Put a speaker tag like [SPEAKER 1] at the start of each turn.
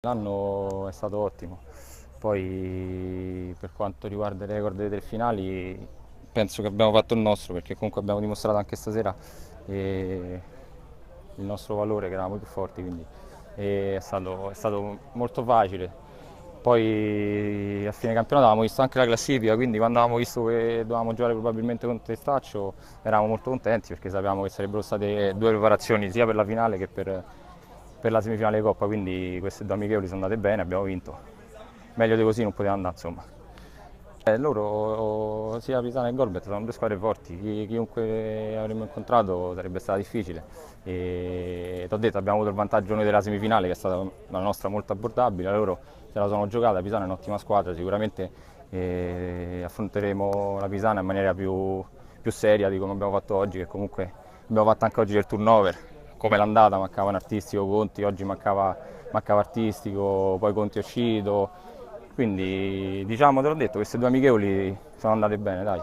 [SPEAKER 1] L'anno è stato ottimo, poi per quanto riguarda il record delle tre finali penso che abbiamo fatto il nostro perché comunque abbiamo dimostrato anche stasera il nostro valore che eravamo più forti, quindi è stato molto facile. Poi a fine campionato avevamo visto anche la classifica, quindi quando avevamo visto che dovevamo giocare probabilmente con Testaccio eravamo molto contenti perché sapevamo che sarebbero state due preparazioni sia per la finale che per la semifinale di Coppa, quindi queste due amichevoli sono andate bene, abbiamo vinto. Meglio di così non poteva andare, insomma. Loro, sia Pisana che Golbet, sono due squadre forti, chiunque avremmo incontrato sarebbe stato difficile. E ti ho detto, abbiamo avuto il vantaggio noi della semifinale, che è stata la nostra molto abbordabile, loro se la sono giocata, Pisana è un'ottima squadra, sicuramente affronteremo la Pisana in maniera più seria di come abbiamo fatto oggi, che comunque abbiamo fatto anche oggi del turnover, come l'andata, mancava un artistico Conti, oggi mancava artistico, poi Conti è uscito, quindi diciamo te l'ho detto, queste due amichevoli sono andate bene, dai.